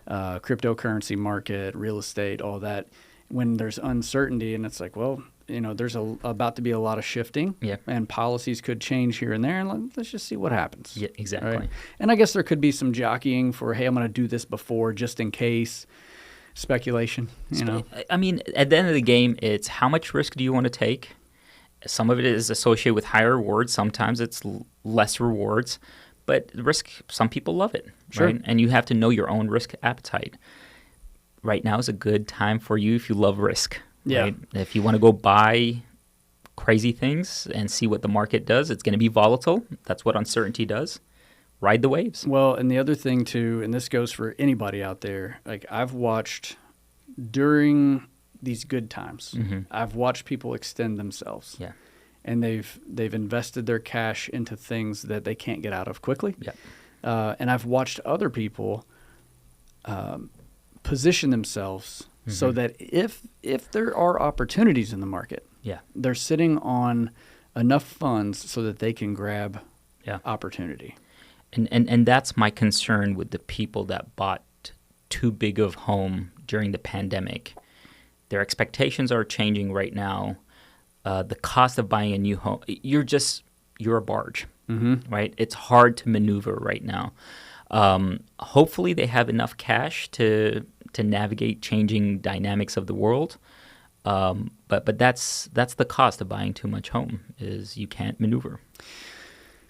cryptocurrency market, real estate, all that. When there's uncertainty and it's like, well, there's about to be a lot of shifting, and policies could change here and there, and let's just see what happens. Yeah, exactly. Right? And I guess there could be some jockeying for, hey, I'm going to do this before just in case. Speculation, I mean, at the end of the game, it's how much risk do you want to take? Some of it is associated with higher rewards. Sometimes it's less rewards. But risk, some people love it, right? And you have to know your own risk appetite. Right now is a good time for you if you love risk. Right? If you want to go buy crazy things and see what the market does, it's going to be volatile. That's what uncertainty does. Ride the waves. Well, and the other thing too, and this goes for anybody out there, like I've watched during these good times, I've watched people extend themselves. Yeah. And they've invested their cash into things that they can't get out of quickly. Yeah. And I've watched other people position themselves so that if there are opportunities in the market, they're sitting on enough funds so that they can grab opportunity. And that's my concern with the people that bought too big of home during the pandemic. Their expectations are changing right now. The cost of buying a new home, you're a barge, right? It's hard to maneuver right now. Hopefully they have enough cash to navigate changing dynamics of the world. But that's the cost of buying too much home, is you can't maneuver.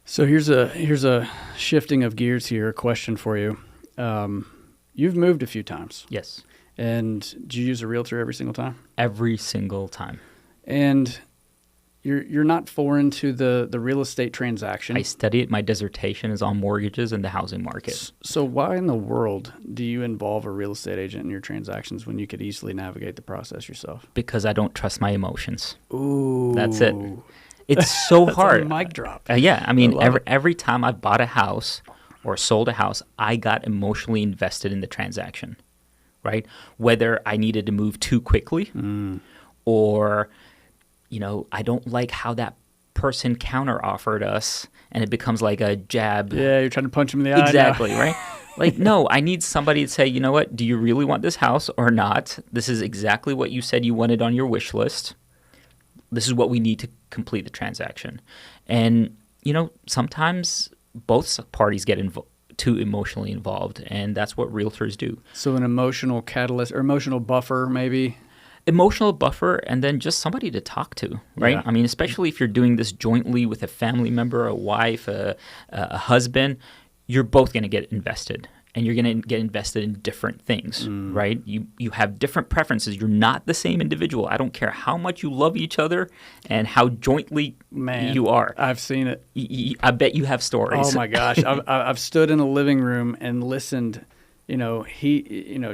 So here's a shifting of gears here. A question for you. You've moved a few times. Yes. And do you use a realtor every single time? Every single time. And you're not foreign to the real estate transaction. I study it. My dissertation is on mortgages and the housing market. So why in the world do you involve a real estate agent in your transactions when you could easily navigate the process yourself? Because I don't trust my emotions. Ooh. That's it. It's so That's hard. a mic drop. Yeah, I mean, love it. every time I bought a house or sold a house, I got emotionally invested in the transaction, right? Whether I needed to move too quickly or, I don't like how that person counter offered us and it becomes like a jab. Yeah, you're trying to punch him in the eye. Exactly, right? Like, no, I need somebody to say, you know what, do you really want this house or not? This is exactly what you said you wanted on your wish list. This is what we need to complete the transaction. And, sometimes both parties get too emotionally involved, and that's what realtors do. So an emotional catalyst or emotional buffer, maybe. Emotional buffer, and then just somebody to talk to, right? Yeah. I mean, especially if you're doing this jointly with a family member, a wife, a husband, you're both going to get invested. And you're going to get invested in different things, right? You have different preferences. You're not the same individual. I don't care how much you love each other and how jointly you are. I've seen it. I bet you have stories. Oh my gosh, I've stood in a living room and listened.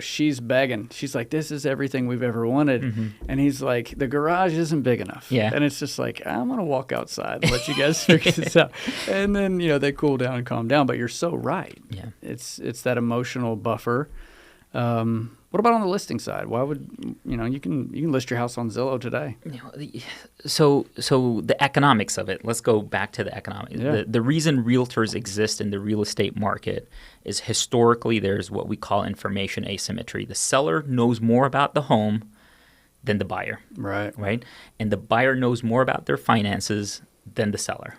She's begging. She's like, "This is everything we've ever wanted," and he's like, "The garage isn't big enough." Yeah, and it's just like, I'm gonna walk outside and let you guys figure this out. And then they cool down and calm down. But you're so right. Yeah, it's that emotional buffer. What about on the listing side? Why would you can list your house on Zillow today? So the economics of it. Let's go back to the economics. Yeah. The reason realtors exist in the real estate market is historically there's what we call information asymmetry. The seller knows more about the home than the buyer. Right? And the buyer knows more about their finances than the seller.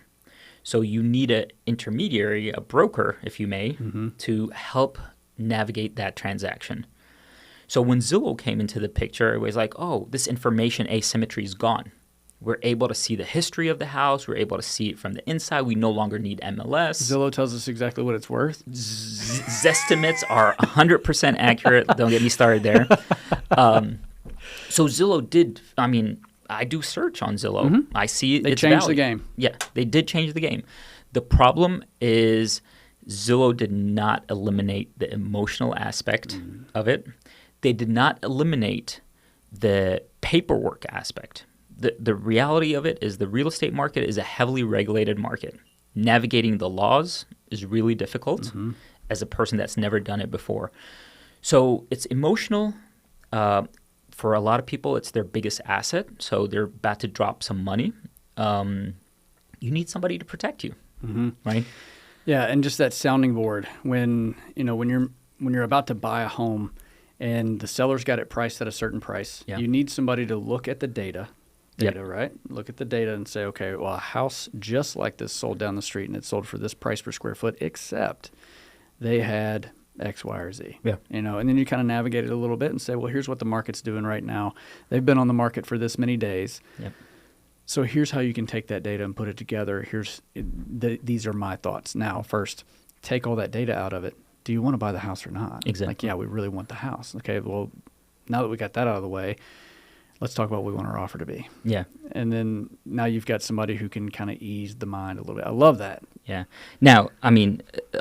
So you need an intermediary, a broker, if you may, to help navigate that transaction. So when Zillow came into the picture, it was like, oh, this information asymmetry is gone. We're able to see the history of the house. We're able to see it from the inside. We no longer need MLS. Zillow tells us exactly what it's worth. Zestimates are 100% accurate. Don't get me started there. So Zillow did, I do search on Zillow. I see They it's changed valid. the game. Yeah, they did change the game. The problem is Zillow did not eliminate the emotional aspect of it. They did not eliminate the paperwork aspect. The reality of it is the real estate market is a heavily regulated market. Navigating the laws is really difficult as a person that's never done it before. So it's emotional. For a lot of people, it's their biggest asset. So they're about to drop some money. You need somebody to protect you, right? Yeah, and just that sounding board when you're about to buy a home and the seller's got it priced at a certain price. Yeah. You need somebody to look at the data, Yep. right? Look at the data and say, okay, well, a house just like this sold down the street and it sold for this price per square foot, except they had X, Y, or Z. Yeah. And then you kind of navigate it a little bit and say, well, here's what the market's doing right now. They've been on the market for this many days. Yep. So here's how you can take that data and put it together. These are my thoughts. Now, first, take all that data out of it. Do you want to buy the house or not? Exactly. Like, yeah, we really want the house. Okay, well, now that we got that out of the way, let's talk about what we want our offer to be. Yeah. And then now you've got somebody who can kind of ease the mind a little bit. I love that. Yeah. Now,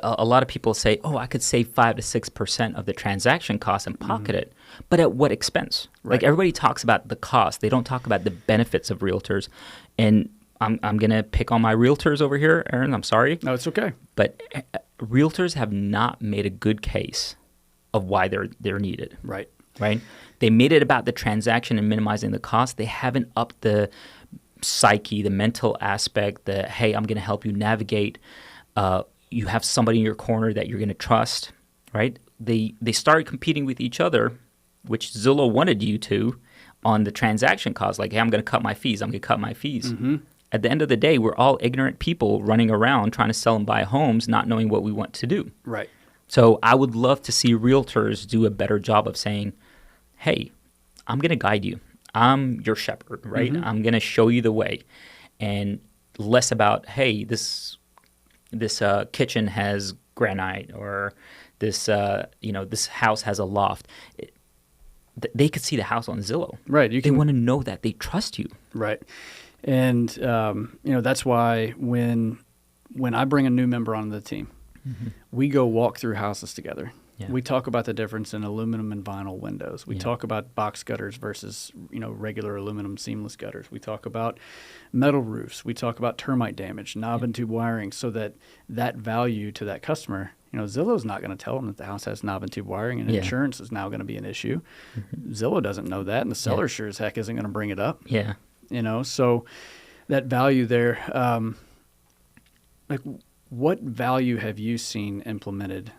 a lot of people say, oh, I could save 5 to 6% of the transaction cost and pocket it. But at what expense? Right. Like everybody talks about the cost. They don't talk about the benefits of realtors. And I'm going to pick on my realtors over here, Aaron. I'm sorry. No, it's okay. But realtors have not made a good case of why they're needed. Right. Right? They made it about the transaction and minimizing the cost. They haven't upped the psyche, the mental aspect, hey, I'm going to help you navigate. You have somebody in your corner that you're going to trust, right? They started competing with each other, which Zillow wanted you to, on the transaction cost. Like, hey, I'm going to cut my fees. At the end of the day, we're all ignorant people running around trying to sell and buy homes, not knowing what we want to do. Right. So I would love to see realtors do a better job of saying, hey, I'm going to guide you. I'm your shepherd, right? I'm going to show you the way. And less about, hey, this kitchen has granite, or this house has a loft. They could see the house on Zillow. Right. They want to know that. They trust you. Right. And that's why when I bring a new member onto the team, we go walk through houses together. Yeah. We talk about the difference in aluminum and vinyl windows. We Yeah. talk about box gutters versus regular aluminum seamless gutters. We talk about metal roofs. We talk about termite damage, knob and tube wiring, so that value to that customer. Zillow's not going to tell them that the house has knob and tube wiring, and insurance is now going to be an issue. Zillow doesn't know that, and the seller sure as heck isn't going to bring it up. Yeah. So that value there, like what value have you seen implemented?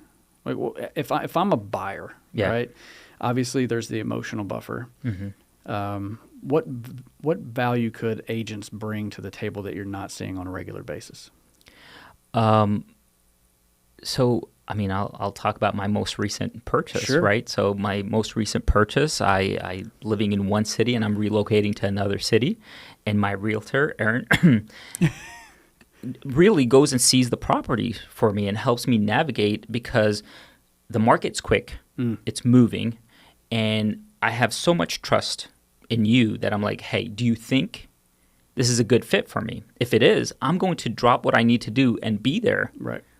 Like if I'm a buyer, right? Obviously, there's the emotional buffer. What value could agents bring to the table that you're not seeing on a regular basis? So, I'll talk about my most recent purchase, Sure. right? So my most recent purchase, I living in one city and I'm relocating to another city, and my realtor, Aaron, really goes and sees the property for me and helps me navigate, because the market's quick, it's moving, and I have so much trust in you that I'm like, hey, do you think this is a good fit for me? If it is, I'm going to drop what I need to do and be there.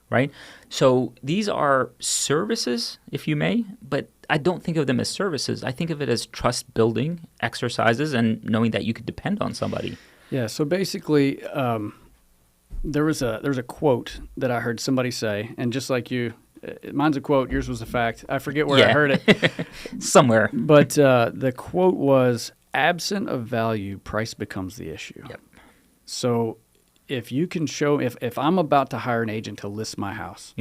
Right? So these are services, if you may, but I don't think of them as services. I think of it as trust building exercises and knowing that you could depend on somebody. Yeah. So basically, there was a quote that I heard somebody say, and just like you, mine's a quote, yours was a fact. I forget where I heard it. Somewhere. But the quote was, absent of value, price becomes the issue. Yep. So if you can show, if I'm about to hire an agent to list my house,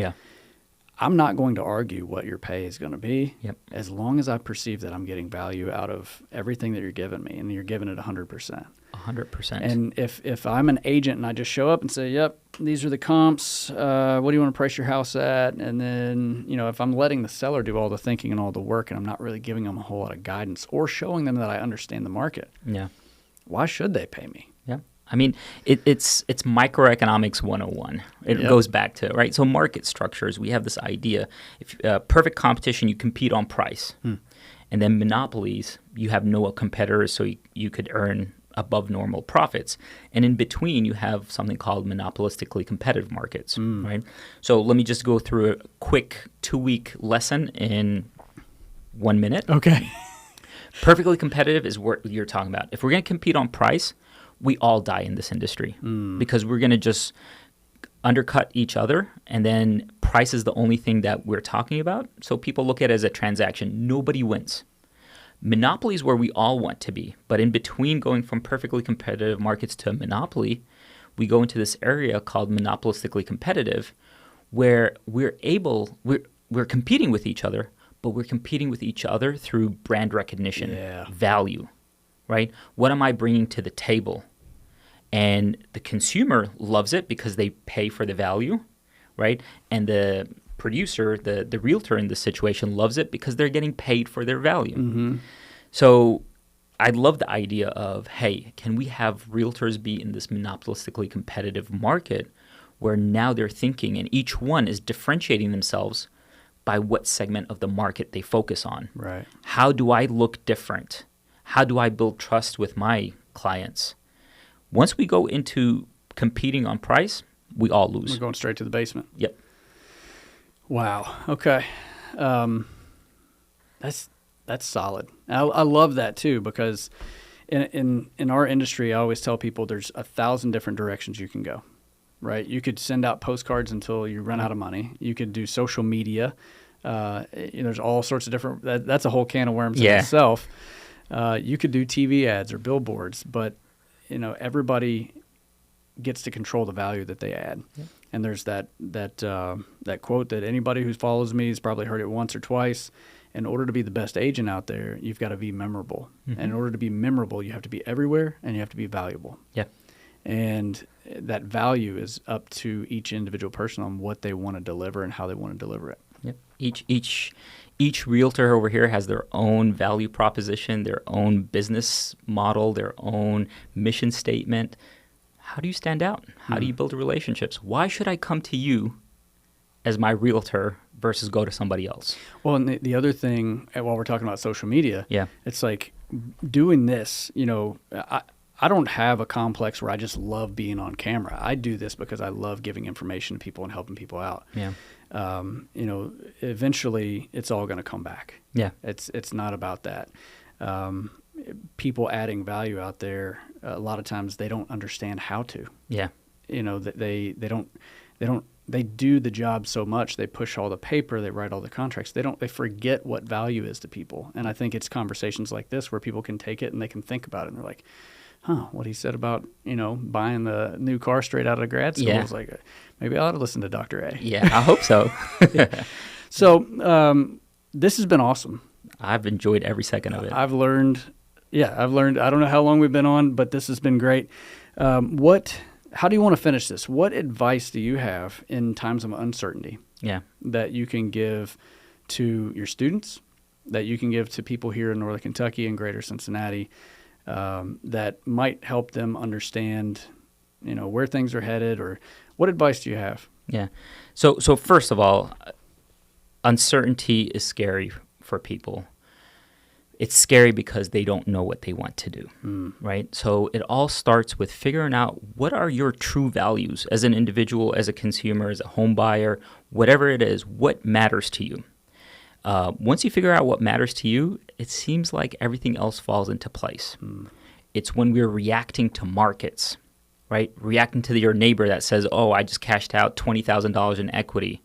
I'm not going to argue what your pay is going to be, as long as I perceive that I'm getting value out of everything that you're giving me, and you're giving it 100%. 100%. And if I'm an agent and I just show up and say, yep, these are the comps, what do you want to price your house at? And then, if I'm letting the seller do all the thinking and all the work, and I'm not really giving them a whole lot of guidance or showing them that I understand the market, why should they pay me? It's microeconomics 101. It goes back to, right? So market structures, we have this idea. If perfect competition, you compete on price. And then monopolies, you have no competitors, so you could earn above normal profits. And in between, you have something called monopolistically competitive markets, right? So let me just go through a quick 2-week lesson in 1 minute. Okay. Perfectly competitive is what you're talking about. If we're going to compete on price, we all die in this industry because we're going to just undercut each other, and then price is the only thing that we're talking about. So people look at it as a transaction. Nobody wins. Monopoly is where we all want to be, but in between going from perfectly competitive markets to monopoly, we go into this area called monopolistically competitive, where we're competing with each other, but we're competing with each other through brand recognition, value. Right? What am I bringing to the table? And the consumer loves it because they pay for the value, right? And the producer, the realtor in this situation, loves it because they're getting paid for their value. So I love the idea of, hey, can we have realtors be in this monopolistically competitive market where now they're thinking, and each one is differentiating themselves by what segment of the market they focus on. Right. How do I look different? How do I build trust with my clients? Once we go into competing on price, we all lose. We're going straight to the basement. Yep. Wow. Okay. That's solid. I love that too, because in our industry, I always tell people there's 1,000 different directions you can go. Right? You could send out postcards until you run out of money. You could do social media. There's all sorts of different. That's a whole can of worms in itself. You could do TV ads or billboards, but everybody gets to control the value that they add. And there's that quote that anybody who follows me has probably heard it once or twice. In order to be the best agent out there, you've got to be memorable. And in order to be memorable, you have to be everywhere and you have to be valuable. And that value is up to each individual person on what they want to deliver and how they want to deliver it. Each realtor over here has their own value proposition, their own business model, their own mission statement. How do you stand out? How do you build relationships? Why should I come to you as my realtor versus go to somebody else? Well, and the other thing, while we're talking about social media, it's like doing this, I don't have a complex where I just love being on camera. I do this because I love giving information to people and helping people out. Yeah. Eventually it's all going to come back. Yeah. It's not about that. People adding value out there, a lot of times they don't understand how to. Yeah. That they do the job so much. They push all the paper, they write all the contracts. They forget what value is to people. And I think it's conversations like this where people can take it and they can think about it. And they're like, what he said about, buying the new car straight out of grad school is like, maybe I ought to listen to Dr. A. Yeah, I hope so. Yeah. So this has been awesome. I've enjoyed every second of it. I've learned. I don't know how long we've been on, but this has been great. How do you want to finish this? What advice do you have in times of uncertainty that you can give to your students, that you can give to people here in Northern Kentucky and Greater Cincinnati, that might help them understand, where things are headed, or what advice do you have? Yeah. So first of all, uncertainty is scary for people. It's scary because they don't know what they want to do, right? So it all starts with figuring out what are your true values as an individual, as a consumer, as a home buyer, whatever it is, what matters to you. Once you figure out what matters to you, it seems like everything else falls into place. It's when we're reacting to markets, right? Reacting to your neighbor that says, oh, I just cashed out $20,000 in equity,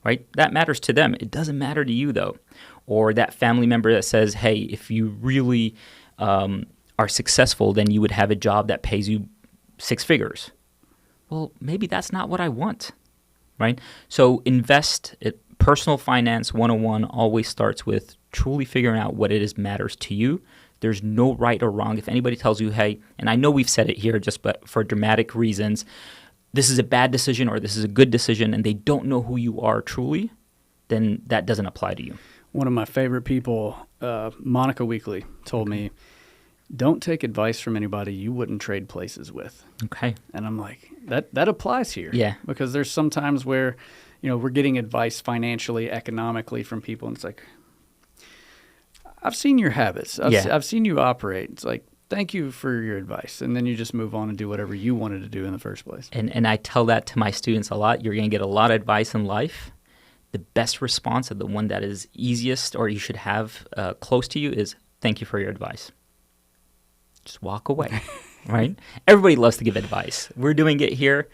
right? That matters to them. It doesn't matter to you, though. Or that family member that says, hey, if you really are successful, then you would have a job that pays you 6 figures. Well, maybe that's not what I want, right? So Personal Finance 101 always starts with truly figuring out what it is matters to you. There's no right or wrong. If anybody tells you, hey, and I know we've said it here but for dramatic reasons, this is a bad decision or this is a good decision, and they don't know who you are truly, then that doesn't apply to you. One of my favorite people, Monica Weekly, told me, don't take advice from anybody you wouldn't trade places with. Okay. And I'm like, that applies here. Yeah. Because there's some times where, we're getting advice financially, economically from people, and it's like, I've seen your habits. I've seen you operate. It's like, thank you for your advice. And then you just move on and do whatever you wanted to do in the first place. And I tell that to my students a lot. You're going to get a lot of advice in life. The best response, or the one that is easiest or you should have close to you, is thank you for your advice. Just walk away, right? Everybody loves to give advice. We're doing it here,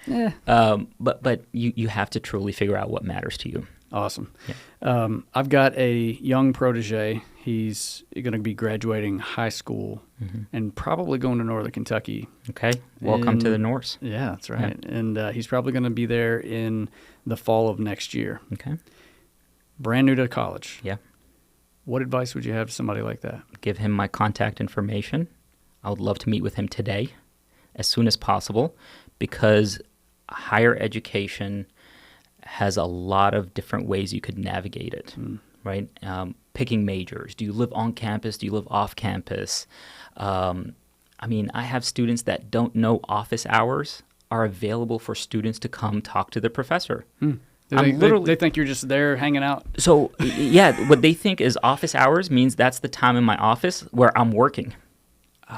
but you have to truly figure out what matters to you. Awesome. Yeah. I've got a young protege. He's going to be graduating high school and probably going to Northern Kentucky. Okay. Welcome to the Norse. Yeah, that's right. Yeah. And he's probably going to be there in the fall of next year. Okay. Brand new to college. Yeah. What advice would you have to somebody like that? Give him my contact information. I would love to meet with him today as soon as possible, because higher education has a lot of different ways you could navigate it, right? Picking majors. Do you live on campus? Do you live off campus? I have students that don't know office hours are available for students to come talk to the professor. They think you're just there hanging out. So, what they think is office hours means that's the time in my office where I'm working,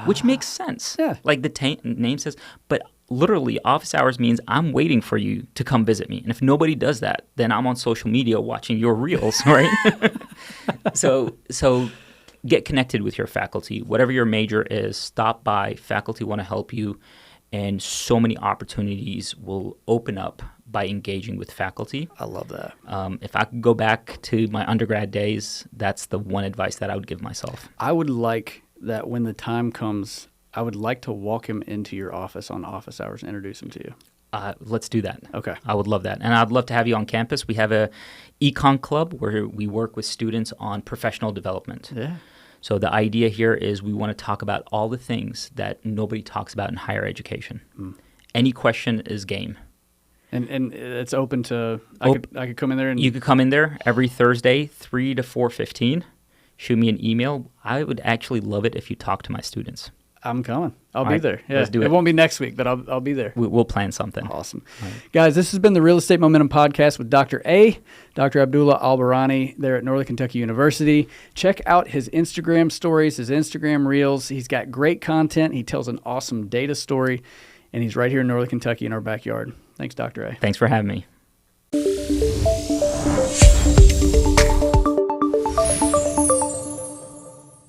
which makes sense. Yeah. Like the name says, but literally office hours means I'm waiting for you to come visit me. And if nobody does that, then I'm on social media watching your reels, right? So get connected with your faculty. Whatever your major is, stop by. Faculty want to help you. And so many opportunities will open up by engaging with faculty. I love that. If I could go back to my undergrad days, that's the one advice that I would give myself. I would like that when the time comes, I would like to walk him into your office on office hours and introduce him to you. Let's do that. Okay. I would love that. And I'd love to have you on campus. We have a econ club where we work with students on professional development. Yeah. So the idea here is we want to talk about all the things that nobody talks about in higher education. Any question is game. And it's open to, I could come in there and... You could come in there every Thursday, 3 to 4:15. Shoot me an email. I would actually love it if you talk to my students. I'm coming. I'll All be right, there. Yeah. let's do It it. won't be next week, but I'll be there. We'll plan something. Awesome. Guys, this has been the Real Estate Momentum Podcast with Dr. Abdullah Al Bahrani there at Northern Kentucky University. Check out his Instagram stories, his Instagram reels. He's got great content. He tells an awesome data story, and he's right here in Northern Kentucky in our backyard. Thanks, Dr. A. Thanks for having me.